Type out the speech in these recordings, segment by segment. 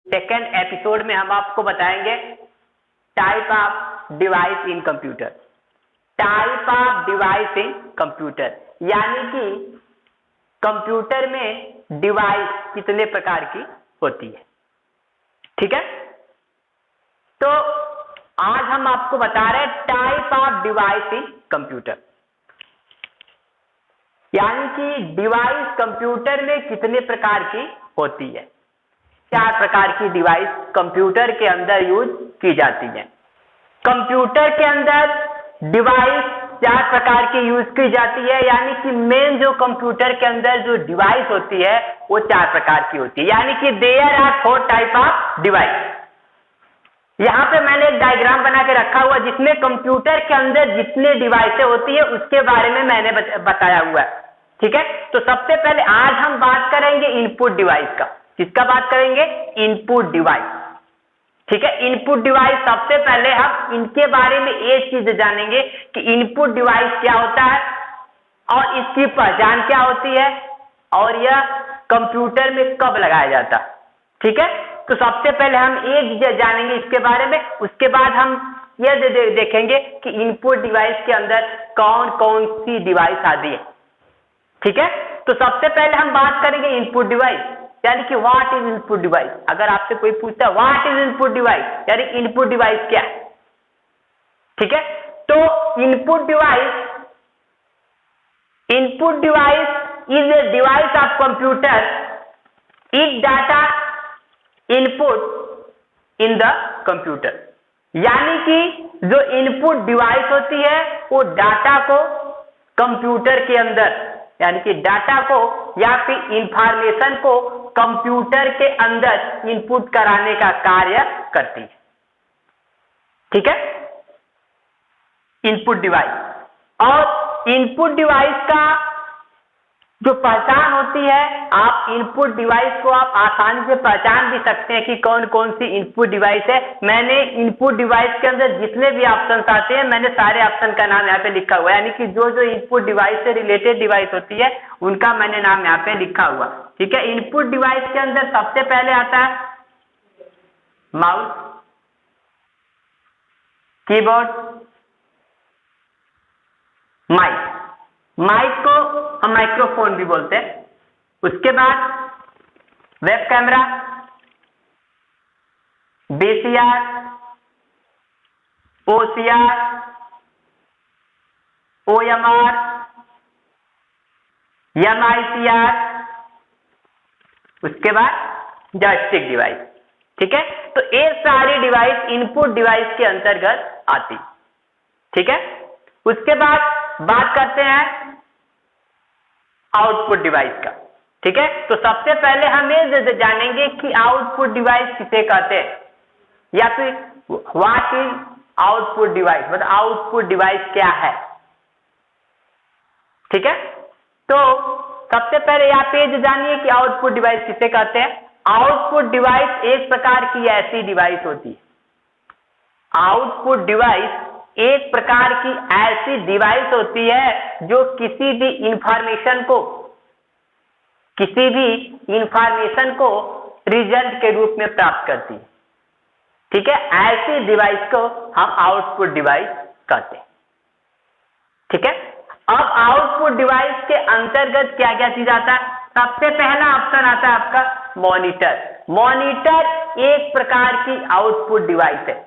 Second episode में हम आपको बताएंगे type of device in computer. Type of device in computer यानी कि कंप्यूटर में डिवाइस कितने प्रकार की होती है। ठीक है, तो आज हम आपको बता रहे हैं type of device in computer, यानी कि डिवाइस कंप्यूटर में कितने प्रकार की होती है। 4 प्रकार की डिवाइस कंप्यूटर के अंदर यूज की जाती है। कंप्यूटर के अंदर डिवाइस 4 प्रकार की यूज की जाती है, यानी कि मेन जो कंप्यूटर के अंदर जो डिवाइस होती है वो 4 प्रकार की होती है, यानी कि there are 4 type of device. यहाँ पे मैंने एक डायग्राम बना के रखा हुआ जिसमें कंप्यूटर के अंदर जितने डिवाइसें होती है उसके बारे में मैंने बताया हुआ है। ठीक है, तो सबसे पहले आज हम बात करेंगे इनपुट डिवाइस का। किसका बात करेंगे? Input device. ठीक है, इनपुट डिवाइस सबसे पहले हम इनके बारे में एक चीज जानेंगे कि इनपुट डिवाइस क्या होता है और इसकी पहचान क्या होती है और यह कंप्यूटर में कब लगाया जाता है। ठीक है, तो सबसे पहले हम एक जानेंगे इसके बारे में, उसके बाद हम यह देखेंगे कि इनपुट डिवाइस के अंदर कौन कौन सी डिवाइस आती है। ठीक है, तो सबसे पहले हम बात करेंगे इनपुट डिवाइस, यानी कि व्हाट इज इनपुट डिवाइस। अगर आपसे कोई पूछता है व्हाट इज इनपुट डिवाइस, यानी इनपुट डिवाइस क्या है। ठीक है, तो input device is a device of computer is data input in the computer, यानी कि जो इनपुट डिवाइस होती है वो डाटा को कंप्यूटर के अंदर, यानी कि डाटा को या फिर इंफॉर्मेशन को कंप्यूटर के अंदर इनपुट कराने का कार्य करती है। ठीक है, इनपुट डिवाइस। और इनपुट डिवाइस का जो पहचान होती है, आप इनपुट डिवाइस को आप आसानी से पहचान भी सकते हैं कि कौन कौन सी इनपुट डिवाइस है। मैंने इनपुट डिवाइस के अंदर जितने भी ऑप्शन आते हैं मैंने सारे ऑप्शन का नाम यहाँ पे लिखा हुआ है, यानी कि जो जो इनपुट डिवाइस से रिलेटेड डिवाइस होती है उनका मैंने नाम यहाँ पे लिखा हुआ। ठीक है, इनपुट डिवाइस के अंदर सबसे पहले आता है माउस, कीबोर्ड, माइक। माइक को हम माइक्रोफोन भी बोलते हैं। उसके बाद web camera, VCR, OCR, OMR, MICR, उसके बाद जॉयस्टिक डिवाइस। ठीक है, तो ये सारी डिवाइस इनपुट डिवाइस के अंतर्गत आती। ठीक है, उसके बाद बात करते हैं आउटपुट डिवाइस का। ठीक है, तो सबसे पहले हम ये जानेंगे कि आउटपुट डिवाइस किसे कहते हैं, या फिर व्हाट इज आउटपुट डिवाइस, मतलब आउटपुट डिवाइस क्या है। ठीक है, तो सबसे पहले आप ये जानिए कि आउटपुट डिवाइस किसे कहते हैं। आउटपुट डिवाइस एक प्रकार की ऐसी डिवाइस होती है, आउटपुट डिवाइस एक प्रकार की ऐसी डिवाइस होती है जो किसी भी इंफॉर्मेशन को रिजल्ट के रूप में प्राप्त करती है। ठीक है, ऐसी डिवाइस को हम आउटपुट डिवाइस कहते हैं। ठीक है, अब आउटपुट डिवाइस के अंतर्गत क्या क्या चीज आता है। सबसे पहला ऑप्शन आता है आपका मॉनिटर। मॉनिटर एक प्रकार की आउटपुट डिवाइस है।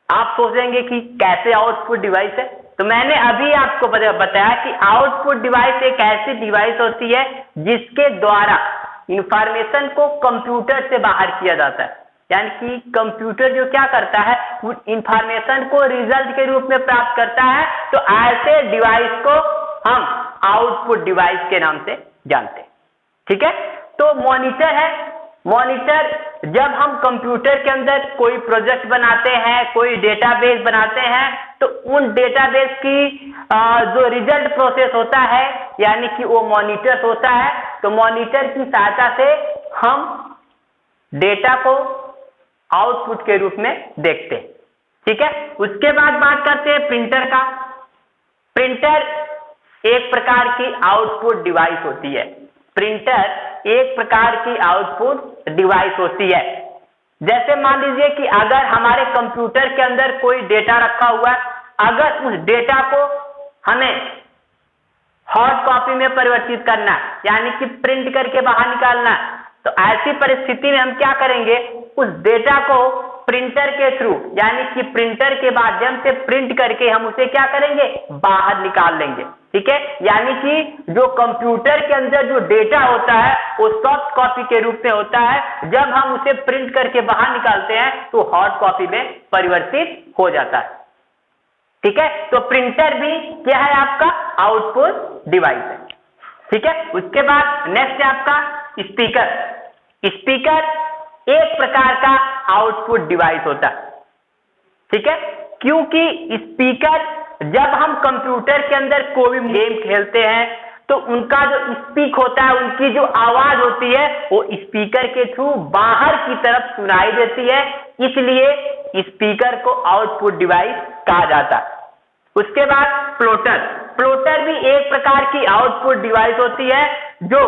आप सोचेंगे कि कैसे आउटपुट डिवाइस है, तो मैंने अभी आपको बताया कि आउटपुट डिवाइस एक ऐसी डिवाइस होती है जिसके द्वारा इंफॉर्मेशन को कंप्यूटर से बाहर किया जाता है, यानी कि कंप्यूटर जो क्या करता है इंफॉर्मेशन को रिजल्ट के रूप में प्राप्त करता है। तो ऐसे डिवाइस को हम आउटपुट डिवाइस के नाम से जानते हैं। ठीक है, तो मॉनिटर है। मॉनिटर जब हम कंप्यूटर के अंदर कोई प्रोजेक्ट बनाते हैं, कोई डेटाबेस बनाते हैं, तो उन डेटाबेस की जो रिजल्ट प्रोसेस होता है यानी कि वो मॉनिटर होता है। तो मॉनिटर की सहायता से हम डेटा को आउटपुट के रूप में देखते हैं। ठीक है, उसके बाद बात करते हैं प्रिंटर का। प्रिंटर एक प्रकार की आउटपुट डिवाइस होती है। प्रिंटर एक प्रकार की आउटपुट डिवाइस होती है। जैसे मान लीजिए कि अगर हमारे कंप्यूटर के अंदर कोई डेटा रखा हुआ है, अगर उस डेटा को हमें हार्ड कॉपी में परिवर्तित करना है, यानी कि प्रिंट करके बाहर निकालना है, तो ऐसी परिस्थिति में हम क्या करेंगे, उस डेटा को प्रिंटर के थ्रू, यानी कि प्रिंटर के माध्यम से प्रिंट करके हम उसे क्या करेंगे, बाहर निकाल लेंगे। ठीक है, यानी कि जो कंप्यूटर के अंदर जो डेटा होता है वो सॉफ्ट कॉपी के रूप में होता है, जब हम उसे प्रिंट करके बाहर निकालते हैं तो हार्ड कॉपी में परिवर्तित हो जाता है। ठीक है, तो प्रिंटर भी क्या है, आपका आउटपुट डिवाइस है। ठीक है, उसके बाद नेक्स्ट है आपका स्पीकर। स्पीकर एक प्रकार का आउटपुट डिवाइस होता है। ठीक है, क्योंकि स्पीकर जब हम कंप्यूटर के अंदर कोई भी गेम खेलते हैं तो उनका जो स्पीक होता है, उनकी जो आवाज होती है वो स्पीकर के थ्रू बाहर की तरफ सुनाई देती है, इसलिए स्पीकर को आउटपुट डिवाइस कहा जाता है। उसके बाद प्लॉटर। प्लॉटर भी एक प्रकार की आउटपुट डिवाइस होती है जो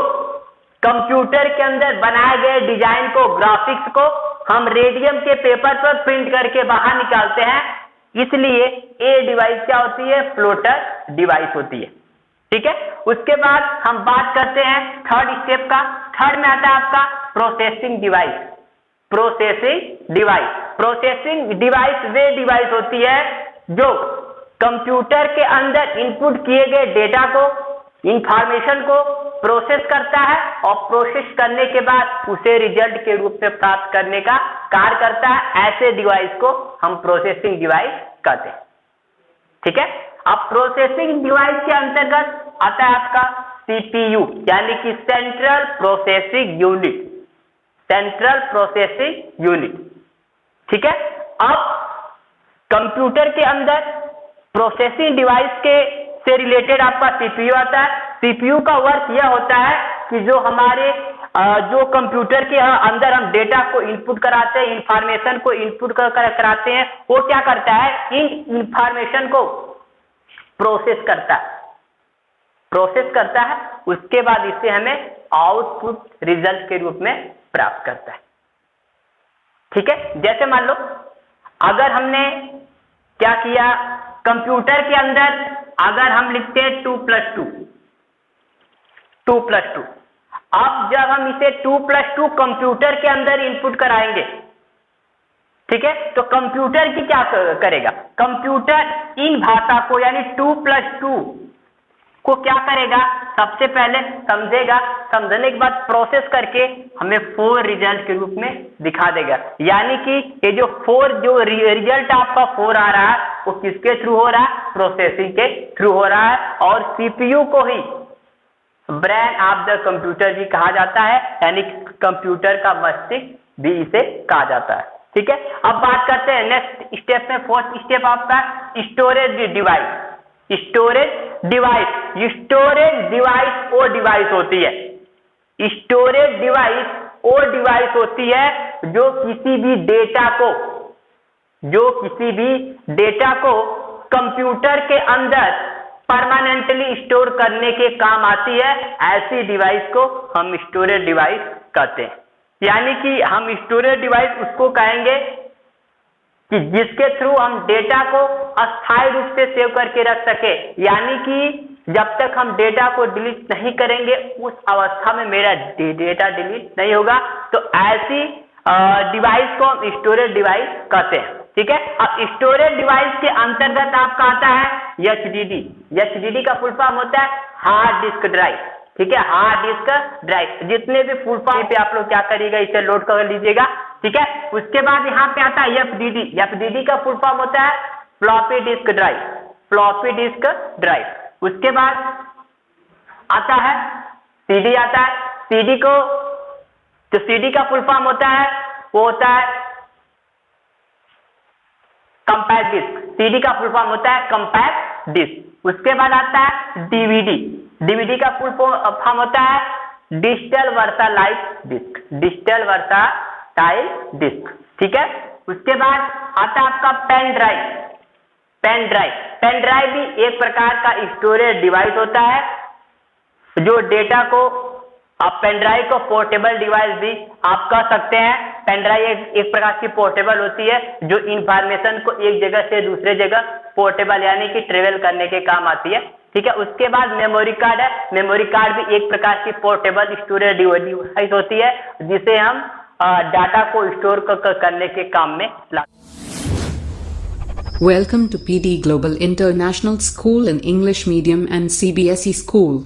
कंप्यूटर के अंदर बनाए गए डिजाइन को, ग्राफिक्स को हम रेडियम के पेपर पर प्रिंट करके बाहर निकालते हैं, इसलिए ये डिवाइस क्या होती है, प्लॉटर डिवाइस होती है। ठीक है, उसके बाद हम बात करते हैं थर्ड स्टेप का। थर्ड में आता है आपका processing device. Processing device, processing device वे डिवाइस होती है जो कंप्यूटर के अंदर इनपुट किए गए डेटा को, इंफॉर्मेशन को प्रोसेस करता है और प्रोसेस करने के बाद उसे रिजल्ट के रूप में प्राप्त करने का कार्य करता है। ऐसे डिवाइस को हम प्रोसेसिंग डिवाइस कहते हैं। ठीक है, अब प्रोसेसिंग डिवाइस के अंतर्गत आता है आपका सीपीयू, यानी कि central processing unit. Central processing unit. ठीक है, अब कंप्यूटर के अंदर प्रोसेसिंग डिवाइस के से रिलेटेड आपका सीपीयू आता है। सीपीयू का वर्क यह होता है कि जो हमारे जो कंप्यूटर के अंदर हम डेटा को इनपुट कराते हैं, इंफॉर्मेशन को इनपुट कराते हैं, वो क्या करता है, इन इंफॉर्मेशन को प्रोसेस करता है। प्रोसेस करता है, उसके बाद इसे हमें आउटपुट रिजल्ट के रूप में प्राप्त करता है। ठीक है, जैसे मान लो अगर हमने क्या किया, कंप्यूटर के अंदर अगर हम लिखते हैं 2 + 2, 2 + 2, अब जब हम इसे 2 + 2 कंप्यूटर के अंदर इनपुट कराएंगे, ठीक है, तो कंप्यूटर की क्या करेगा, कंप्यूटर इन भाषा को यानी 2 + 2 को क्या करेगा, सबसे पहले समझेगा, समझने के बाद प्रोसेस करके हमें 4 रिजल्ट के रूप में दिखा देगा। यानी कि ये जो 4 जो रिजल्ट आपका 4 आ रहा है वो किसके थ्रू हो रहा है, प्रोसेसिंग के थ्रू हो रहा है। और सीपीयू को ही ब्रेन ऑफ द कंप्यूटर भी कहा जाता है, यानी कंप्यूटर का मस्तिष्क भी इसे कहा जाता है। ठीक है, अब बात करते हैं नेक्स्ट स्टेप में। फोर्थ स्टेप आपका storage device. Storage device, storage device वो डिवाइस होती है, स्टोरेज डिवाइस वो डिवाइस होती है जो किसी भी डेटा को कंप्यूटर के अंदर परमानेंटली स्टोर करने के काम आती है। ऐसी डिवाइस को हम स्टोरेज डिवाइस कहते हैं। यानी कि हम स्टोरेज डिवाइस उसको कहेंगे कि जिसके थ्रू हम डेटा को अस्थायी रूप से सेव करके रख सके, यानी कि जब तक हम डेटा को डिलीट नहीं करेंगे उस अवस्था में मेरा डेटा डिलीट नहीं होगा। तो ऐसी डिवाइस को हम स्टोरेज डिवाइस कहते हैं। ठीक है, अब स्टोरेज डिवाइस के अंतर्गत आपका आता है एचडीडी। एचडीडी का फुल फॉर्म होता है हार्ड डिस्क ड्राइव। ठीक है, हार्ड डिस्क ड्राइव। जितने भी फुल फॉर्म पे आप लोग क्या करिएगा, इसे लोड कर लीजिएगा। ठीक है, उसके बाद यहाँ पे आता है एफडीडी। एफडीडी का फुल फॉर्म होता है floppy disk drive. Floppy disk drive. उसके बाद आता है सीडी आता है। सीडी को जो सीडी का फुल फॉर्म होता है वो होता है कंपैक्ट डिस्क। सीडी का फुल फॉर्म होता है कंपैक्ट डिस्क। उसके बाद आता है डीवीडी। डीवीडी का फुल फॉर्म होता है digital versatile disc. Digital versatile disc. ठीक है, उसके बाद आता है आपका pen drive. Pen drive, pen drive भी एक प्रकार का स्टोरेज डिवाइस होता है जो डेटा को, आप पेन ड्राइव को पोर्टेबल डिवाइस भी आप कह सकते हैं। पेन ड्राइव एक प्रकार की पोर्टेबल होती है जो इंफॉर्मेशन को एक जगह से दूसरे जगह पोर्टेबल यानी कि ट्रेवल करने के काम आती है। ठीक है, उसके बाद मेमोरी कार्ड है। मेमोरी कार्ड भी एक प्रकार की पोर्टेबल स्टोरेज डिवाइस होती है जिसे हम डाटा को स्टोर करने के काम में लाते हैं। Welcome to PD Global International School in English Medium and CBSE School.